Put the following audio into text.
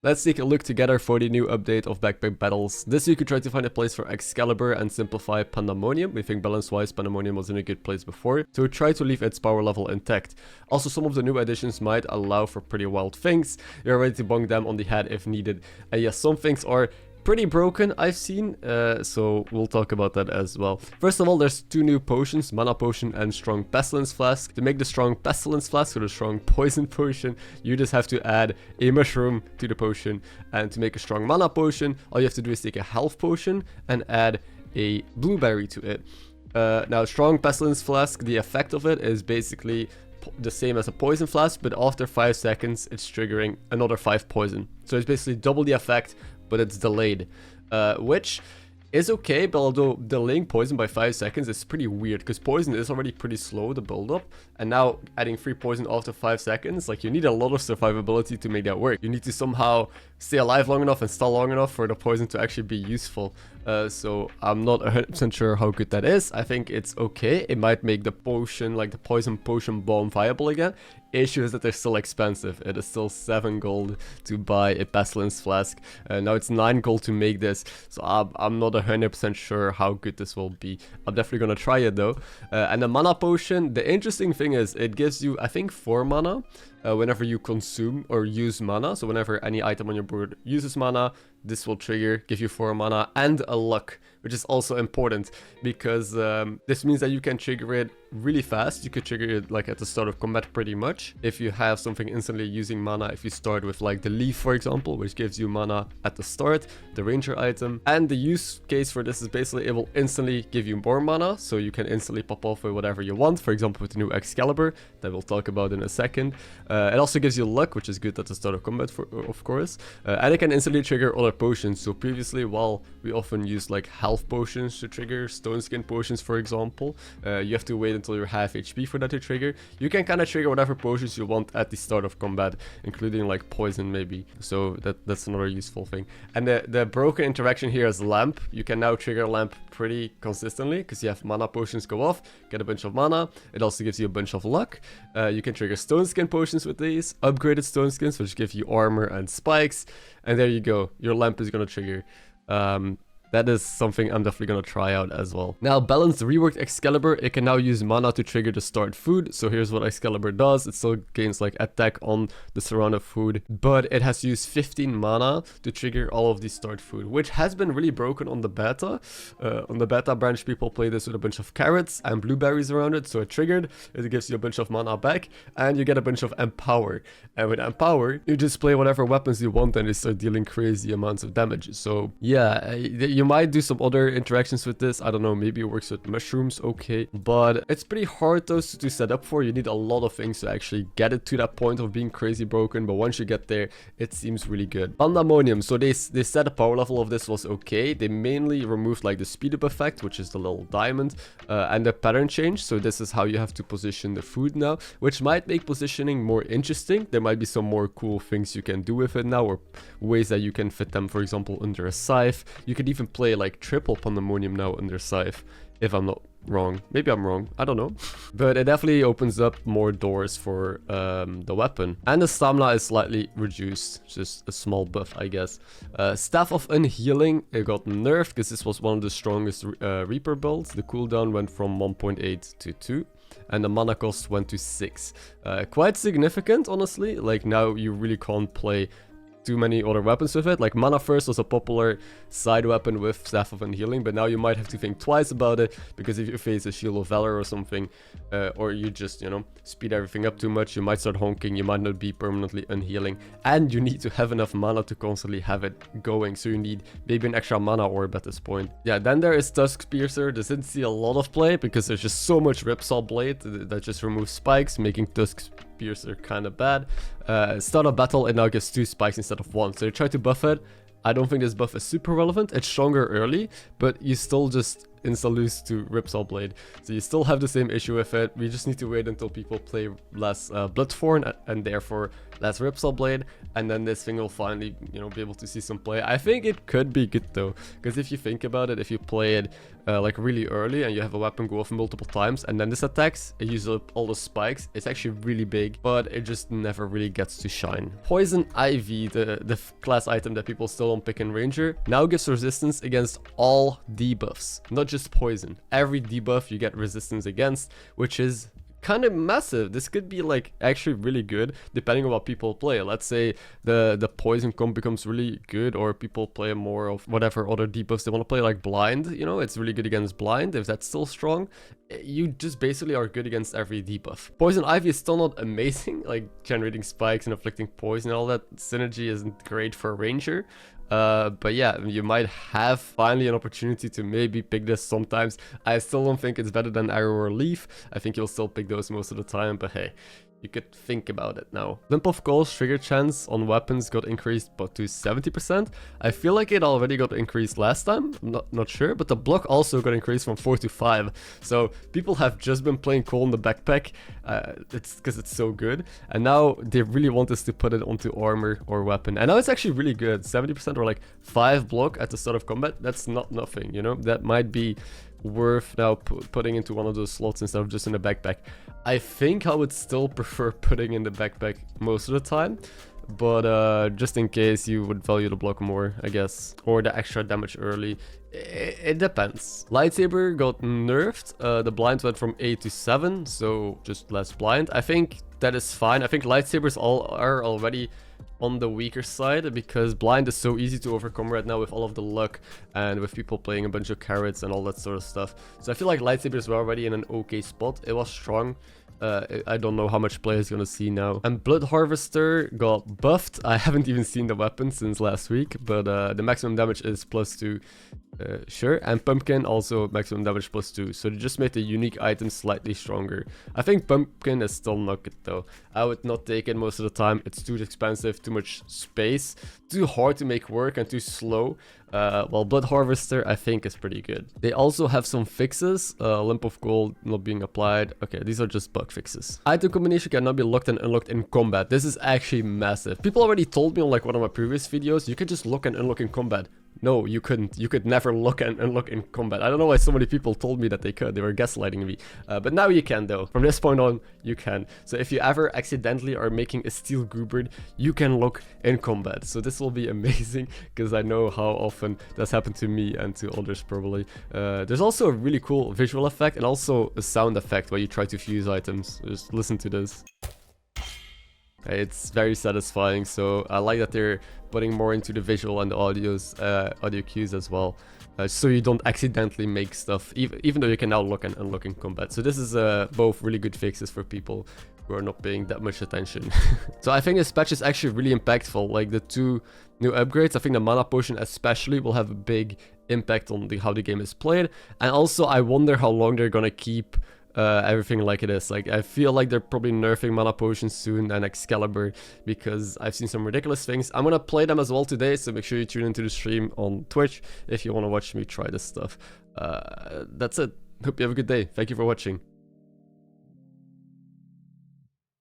Let's take a look together for the new update of Backpack Battles. This week we tried to find a place for Excalibur and simplify Pandamonium. We think balance-wise Pandamonium was in a good place before, so we tried to leave its power level intact. Also, some of the new additions might allow for pretty wild things. You're ready to bong them on the head if needed. And yes, some things are pretty broken, I've seen, so we'll talk about that as well. First of all, there's two new potions, Mana Potion and Strong Pestilence Flask. To make the Strong Pestilence Flask or the Strong Poison Potion, you just have to add a mushroom to the potion. And to make a Strong Mana Potion, all you have to do is take a Health Potion and add a blueberry to it. Now, Strong Pestilence Flask, the effect of it is basically the same as a poison flask, but after 5 seconds, it's triggering another 5 poison. So it's basically double the effect, but it's delayed, which is okay, but although delaying poison by 5 seconds is pretty weird, because poison is already pretty slow to build up, and now adding free poison after 5 seconds, like, you need a lot of survivability to make that work. You need to somehow stay alive long enough and stall long enough for the poison to actually be useful. So I'm not 100% sure how good that is. I think it's okay. It might make the potion, like the poison potion bomb, viable again. Issue is that they're still expensive. It is still 7 gold to buy a pestilence flask. Now it's 9 gold to make this, so I'm not 100% sure how good this will be. I'm definitely gonna try it though. And the mana potion, the interesting thing is it gives you, I think, 4 mana whenever you consume or use mana. So whenever any item on your board uses mana, this will trigger, give you 4 mana and a luck, which is also important because this means that you can trigger it really fast. You could trigger it like at the start of combat pretty much. If you have something instantly using mana, if you start with like the leaf, for example, which gives you mana at the start, the ranger item. And the use case for this is basically it will instantly give you more mana, so you can instantly pop off with whatever you want. For example, with the new Excalibur that we'll talk about in a second. It also gives you luck, which is good at the start of combat, of course. And it can instantly trigger other potions. So previously, while we often use like health potions to trigger, stone skin potions, for example, you have to wait until you're half HP for that to trigger. You can kind of trigger whatever potions you want at the start of combat, including like poison maybe. So that's another useful thing. And the broken interaction here is lamp. You can now trigger lamp pretty consistently because you have mana potions go off, get a bunch of mana. It also gives you a bunch of luck. You can trigger stone skin potions with these, upgraded stone skins, which give you armor and spikes. And there you go, your lamp is gonna trigger. That is something I'm definitely going to try out as well. Now, balanced reworked Excalibur, it can now use mana to trigger the start food. So here's what Excalibur does. It still gains like attack on the surrounded food, but it has to use 15 mana to trigger all of the start food, which has been really broken on the beta. On the beta branch, people play this with a bunch of carrots and blueberries around it. So it triggered, it gives you a bunch of mana back, and you get a bunch of empower. And with empower, you just play whatever weapons you want and they start dealing crazy amounts of damage. So yeah, you might do some other interactions with this. I don't know, maybe it works with mushrooms, okay. But it's pretty hard though to set up for. You need a lot of things to actually get it to that point of being crazy broken. But once you get there, it seems really good. Pandamonium. So they said the power level of this was okay. They mainly removed like the speed up effect, which is the little diamond, and the pattern change. So this is how you have to position the food now, which might make positioning more interesting. There might be some more cool things you can do with it now, or ways that you can fit them, for example, under a scythe. You could even play like triple pandemonium now under scythe, if I'm not wrong. Maybe I'm wrong, I don't know. But it definitely opens up more doors for the weapon. And the stamina is slightly reduced, just a small buff, I guess. Staff of Unhealing, it got nerfed because this was one of the strongest Reaper builds. The cooldown went from 1.8 to 2. And the mana cost went to 6. Quite significant, honestly. Like, now you really can't play too many other weapons with it. Like, Mana First was a popular side weapon with Staff of Unhealing, but now you might have to think twice about it, because if you face a Shield of Valor or something, or you just, you know, speed everything up too much, you might start honking, you might not be permanently unhealing, and you need to have enough mana to constantly have it going, so you need maybe an extra mana orb at this point. Yeah, then there is Tusk Piercer. This didn't see a lot of play, because there's just so much Ripsaw Blade that just removes spikes, making Tusk Piercer kind of bad. Start of battle, it now gives 2 spikes instead of 1, so you try to buff it. I don't think this buff is super relevant. It's stronger early, but you still just insta-lose to Ripsaw Blade. So you still have the same issue with it. We just need to wait until people play less Bloodthorn and therefore less Ripsaw Blade, and then this thing will finally, you know, be able to see some play. I think it could be good though, because if you think about it, if you play it like really early and you have a weapon go off multiple times and then this attacks, it uses up all the spikes. It's actually really big, but it just never really gets to shine. Poison Ivy, the class item that people still don't pick in Ranger, now gives resistance against all debuffs, not just poison. Every debuff you get resistance against, which is kind of massive. This could be like actually really good depending on what people play. Let's say the poison comp becomes really good, or people play more of whatever other debuffs they want to play, like blind, you know, it's really good against blind. If that's still strong, you just basically are good against every debuff. Poison Ivy is still not amazing, like generating spikes and inflicting poison and all that synergy isn't great for a Ranger. But yeah, you might have finally an opportunity to maybe pick this sometimes. I still don't think it's better than Arrow or Leaf. I think you'll still pick those most of the time, but hey, you could think about it now. Limp of Coal's trigger chance on weapons got increased but to 70%. I feel like it already got increased last time, I'm not sure, but the block also got increased from 4 to 5. So people have just been playing Coal in the backpack, it's because it's so good, and now they really want us to put it onto armor or weapon. And now it's actually really good. 70% or like 5 block at the start of combat, that's not nothing, you know, that might be worth now putting into one of those slots instead of just in the backpack. I think I would still prefer putting in the backpack most of the time, but just in case you would value the block more, I guess, or the extra damage early. It depends. Lightsaber got nerfed. The blind went from 8 to 7, so just less blind. I think that is fine. I think lightsabers are already on the weaker side because blind is so easy to overcome right now with all of the luck and with people playing a bunch of carrots and all that sort of stuff. So I feel like lightsabers were already in an okay spot. It was strong. I don't know how much play is gonna see now. And Blood Harvester got buffed. I haven't even seen the weapon since last week, but the maximum damage is +2. Sure, and Pumpkin also maximum damage +2, so they just made the unique item slightly stronger. I think Pumpkin is still not good though. I would not take it most of the time. It's too expensive, too much space, too hard to make work, and too slow. While Blood Harvester I think is pretty good. They also have some fixes. Limp of Gold not being applied. Okay, these are just bug fixes. Item combination cannot be locked and unlocked in combat. This is actually massive. People already told me on like one of my previous videos, you could just lock and unlock in combat. No, you couldn't. You could never look and unlock in combat. I don't know why so many people told me that they could. They were gaslighting me. But now you can though. From this point on, you can. So if you ever accidentally are making a steel Goobert, you can look in combat. So this will be amazing because I know how often that's happened to me and to others probably. There's also a really cool visual effect and also a sound effect where you try to fuse items. Just listen to this. It's very satisfying, so I like that they're putting more into the visual and the audio cues as well, so you don't accidentally make stuff, even though you can now look and unlock in combat. So this is both really good fixes for people who are not paying that much attention. So I think this patch is actually really impactful. Like the 2 new upgrades, I think the mana potion especially will have a big impact on how the game is played, and also I wonder how long they're gonna keep everything like it is. Like I feel like they're probably nerfing mana potions soon and Excalibur because I've seen some ridiculous things. I'm gonna play them as well today, so make sure you tune into the stream on Twitch if you want to watch me try this stuff. That's it. Hope you have a good day. Thank you for watching.